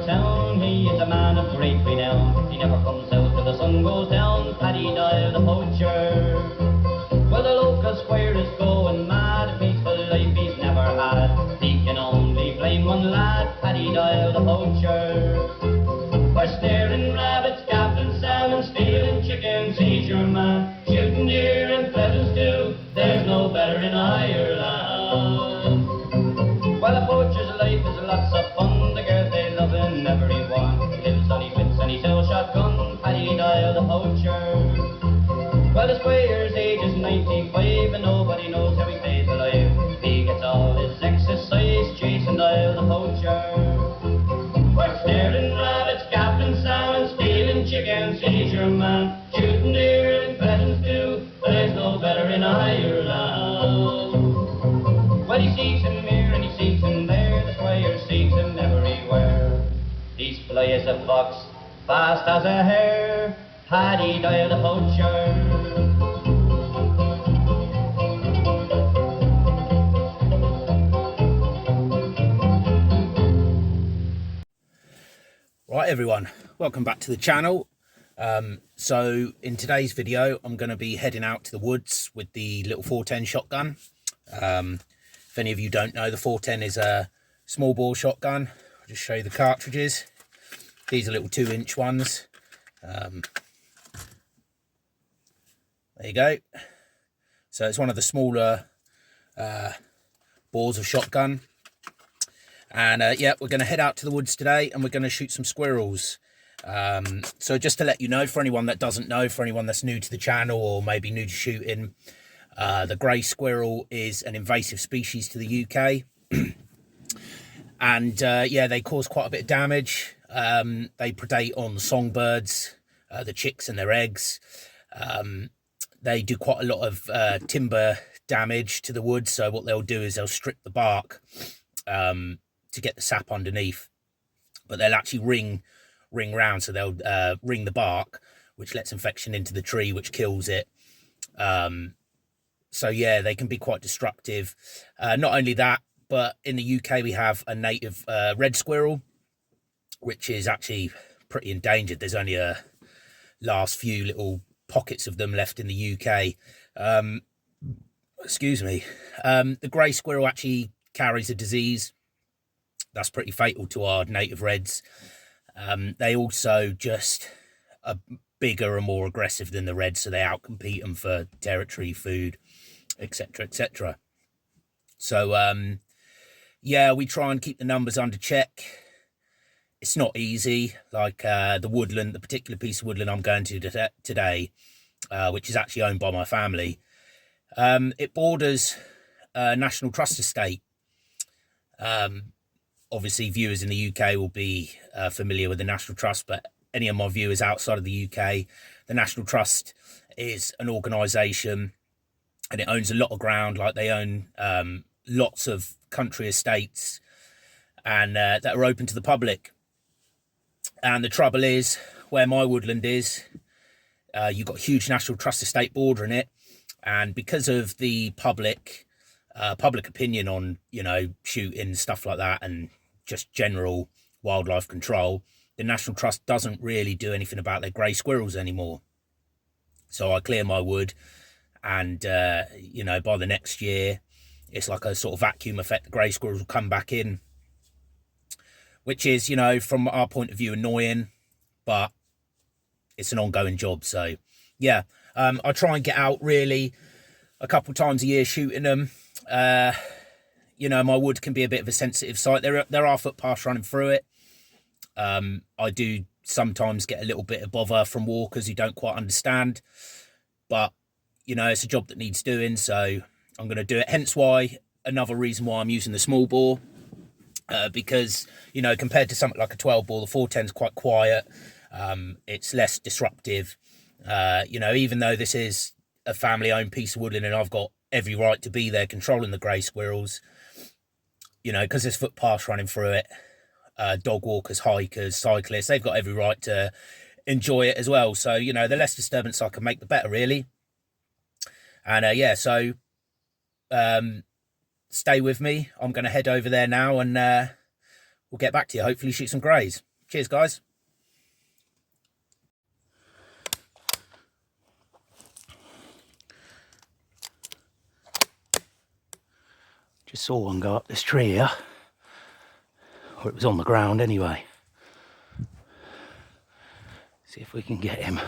Town, he is a man of great renown. He never comes out till the sun goes down. Paddy Doyle the poacher. Well, the local squire is going mad. A peaceful life he's never had. He can only blame one lad, Paddy Doyle the poacher. For snaring rabbits, gaffing salmon, stealing chickens, he's your man. Shooting deer and pheasants too, there's no better in Ireland. Well, a poacher's life is lots of fun. The girls they love him, everyone. He lives on his wits and he sells shotgun. Paddy Doyle the poacher. Well, the squire's age is 95 and nobody knows how he stays alive. He gets all his exercise chasing Doyle the poacher. For snaring rabbits, gaffing salmon, stealing chickens, he's your man. Shooting deer and pheasants too, there's no better in Ireland. Well, he sees him here and he sees him there. The squire sees him everywhere. He's fly as a fox, fast as a hare. Paddy Doyle the poacher. Right everyone, welcome back to the channel. So in today's video I'm going to be heading out to the woods with the little 410 shotgun. If any of you don't know, the 410 is a small bore shotgun. I'll just show you the cartridges. These are little 2-inch ones. There you go. So it's one of the smaller bores of shotgun. And yeah, we're going to head out to the woods today and we're going to shoot some squirrels. So just to let you know, for anyone that doesn't know, for anyone that's new to the channel or maybe new to shooting, the grey squirrel is an invasive species to the UK. And yeah, they cause quite a bit of damage. They predate on songbirds, the chicks and their eggs. They do quite a lot of timber damage to the wood. So what they'll do is they'll strip the bark to get the sap underneath, but they'll actually ring round. So they'll ring the bark, which lets infection into the tree, which kills it. So yeah, they can be quite destructive. Not only that, but in the UK we have a native red squirrel, which is actually pretty endangered. There's only a last few little pockets of them left in the UK. Excuse me. The grey squirrel actually carries a disease that's pretty fatal to our native reds. They also just are bigger and more aggressive than the reds, so they outcompete them for territory, food, etc, etc. So yeah, we try and keep the numbers under check. It's not easy. Like the woodland, the particular piece of woodland I'm going to today, which is actually owned by my family, it borders National Trust estate. Obviously viewers in the UK will be familiar with the National Trust, but any of my viewers outside of the UK, the National Trust is an organisation and it owns a lot of ground. Like they own lots of country estates and that are open to the public. And the trouble is, where my woodland is, you've got a huge National Trust estate bordering it, and because of the public opinion on, you know, shooting, stuff like that, and just general wildlife control, the National Trust doesn't really do anything about their grey squirrels anymore. So I clear my wood, and you know, by the next year it's like a sort of vacuum effect. The grey squirrels will come back in, which is, you know, from our point of view annoying, but it's an ongoing job. So yeah, I try and get out really a couple times a year shooting them. You know, my wood can be a bit of a sensitive site. There are footpaths running through it. I do sometimes get a little bit of bother from walkers who don't quite understand, but you know, it's a job that needs doing, so I'm going to do it. Hence why, another reason why I'm using the small bore, because, you know, compared to something like a 12 bore, the 410 is quite quiet. It's less disruptive. You know, even though this is a family owned piece of woodland and I've got every right to be there controlling the grey squirrels, you know, because there's footpaths running through it, dog walkers, hikers, cyclists, they've got every right to enjoy it as well. So, you know, the less disturbance I can make, the better, really. And yeah, so stay with me. I'm going to head over there now, and we'll get back to you. Hopefully shoot some greys. Cheers, guys. Just saw one go up this tree here. Or it was on the ground anyway. See if we can get him.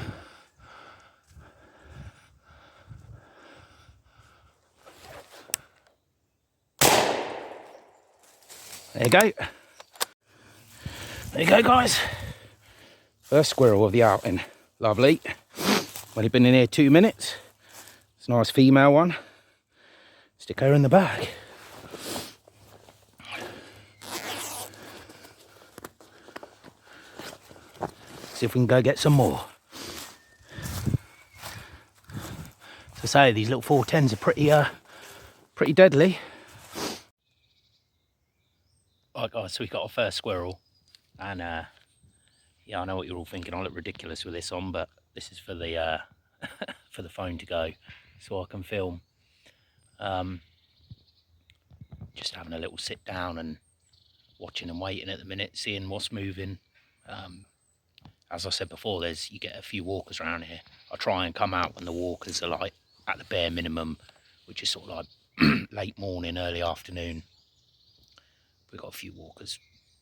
There you go. There you go, guys. First squirrel of the outing. Lovely. Only been in here 2 minutes. It's a nice female one. Stick her in the bag. See if we can go get some more. As I say, these little 410s are pretty deadly. Right, guys, so we got our first squirrel, and yeah, I know what you're all thinking. I look ridiculous with this on, but this is for the for the phone to go, so I can film. Just having a little sit down and watching and waiting at the minute, seeing what's moving. As I said before, you get a few walkers around here. I try and come out when the walkers are like at the bare minimum, which is sort of like late morning, early afternoon. We've got a few walkers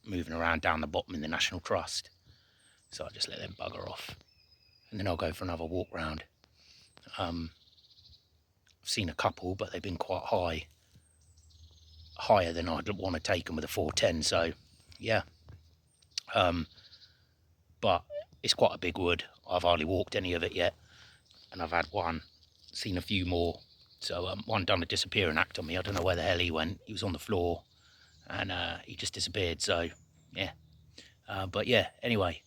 moving around down the bottom in the National Trust, so I just let them bugger off, and then I'll go for another walk round. I've seen a couple, but they've been quite higher than I'd want to take them with a 410. So yeah, but it's quite a big wood. I've hardly walked any of it yet, and I've had one, seen a few more. So one done a disappearing act on me. I don't know where the hell he went. He was on the floor, and he just disappeared. So yeah, but yeah, anyway,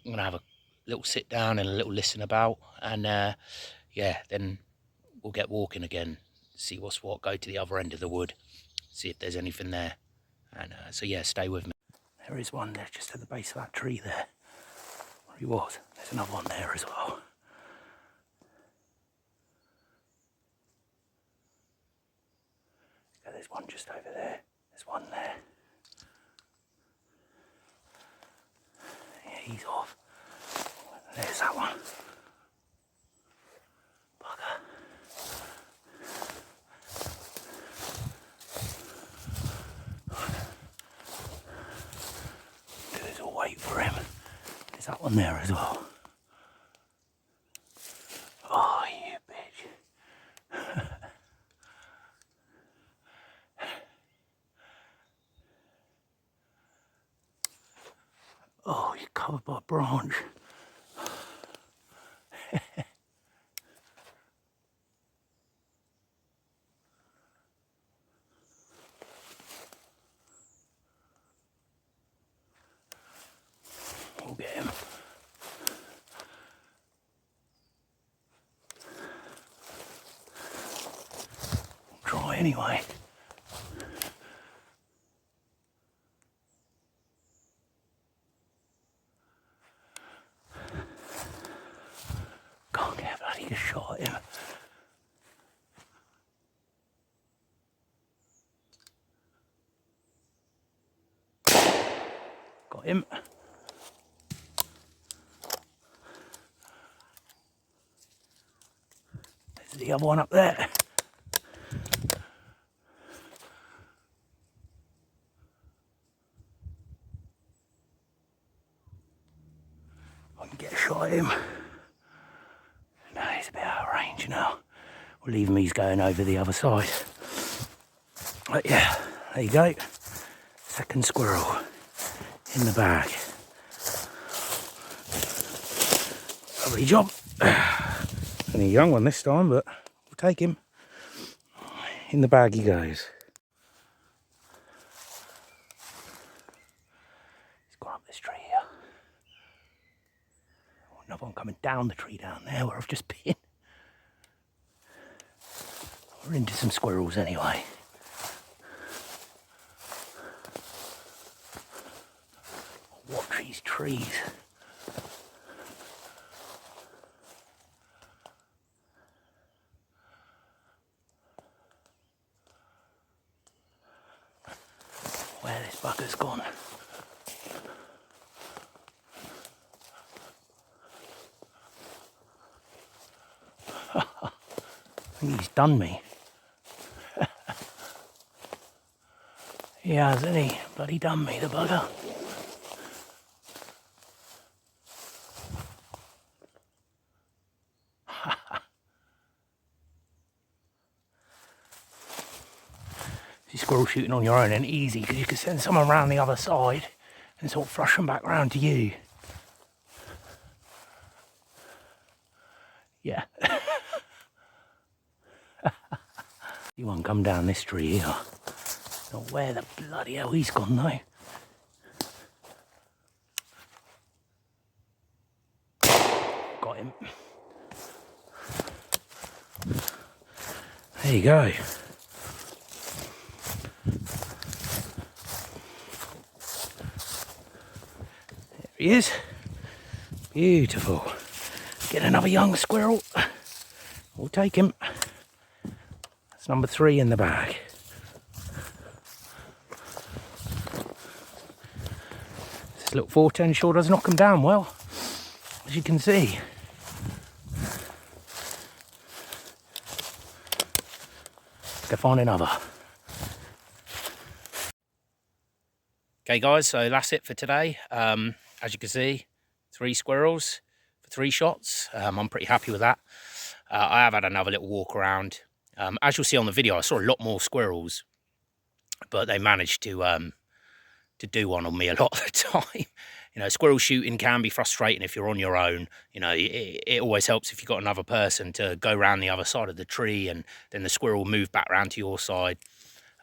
I'm gonna have a little sit down and a little listen about, and yeah, then we'll get walking again, see what's what, go to the other end of the wood, see if there's anything there. And so yeah, stay with me. There is one there just at the base of that tree there. Where he was. There's another one there as well. So there's one just over there. There's one there. Yeah, he's off. There's that one. Bugger. Wait for him. There's that one there as well. Oh, you bitch. Oh, you're covered by a branch. We'll get him. We'll try anyway. Can't get a bloody good shot at him. Got him. The other one up there. I can get a shot at him. No, he's a bit out of range now. We'll leave him, he's going over the other side. But yeah, there you go. Second squirrel in the bag. Lovely job. Only a young one this time, but we'll take him. In the bag he goes. He's gone up this tree here. Another one coming down the tree down there where I've just been. We're into some squirrels anyway. Watch these trees. He's done me. He has, hasn't he? Bloody done me, the bugger. See, squirrel shooting on your own ain't easy because you can send someone around the other side and sort of flush them back round to you. Yeah. You won't come down this tree here. Not where the bloody hell he's gone though. Got him. There you go. There he is. Beautiful. Get another young squirrel. We'll take him. That's number 3 in the bag. This little 410 sure does knock him down well, as you can see. Go find another. Okay guys, so that's it for today. As you can see, 3 squirrels for 3 shots. I'm pretty happy with that. I have had another little walk around. As you'll see on the video, I saw a lot more squirrels, but they managed to do one on me a lot of the time. You know, squirrel shooting can be frustrating if you're on your own. You know, it always helps if you've got another person to go around the other side of the tree, and then the squirrel will move back round to your side.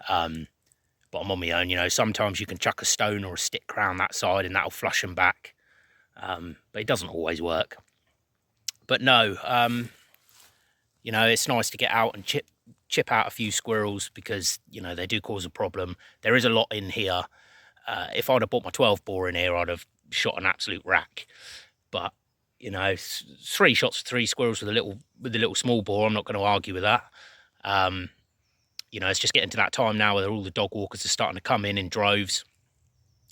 But I'm on my own. You know, sometimes you can chuck a stone or a stick around that side and that'll flush them back. But it doesn't always work. But no, you know, it's nice to get out and chip out a few squirrels because, you know, they do cause a problem. There is a lot in here. If I'd have bought my 12 bore in here, I'd have shot an absolute rack. But, you know, 3 shots for 3 squirrels with the little small bore. I'm not going to argue with that. You know, it's just getting to that time now where all the dog walkers are starting to come in droves,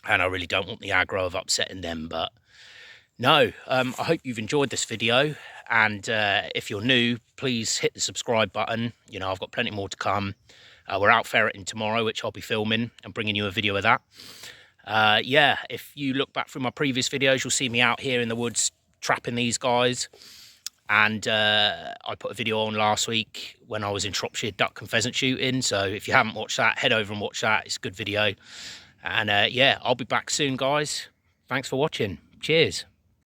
and I really don't want the aggro of upsetting them. But no, I hope you've enjoyed this video, and if you're new, please hit the subscribe button. You know, I've got plenty more to come. We're out ferreting tomorrow, which I'll be filming and bringing you a video of that. Yeah, if you look back through my previous videos, you'll see me out here in the woods trapping these guys. And I put a video on last week when I was in Shropshire duck and pheasant shooting. So if you haven't watched that, head over and watch that. It's a good video. And yeah, I'll be back soon, guys. Thanks for watching. Cheers.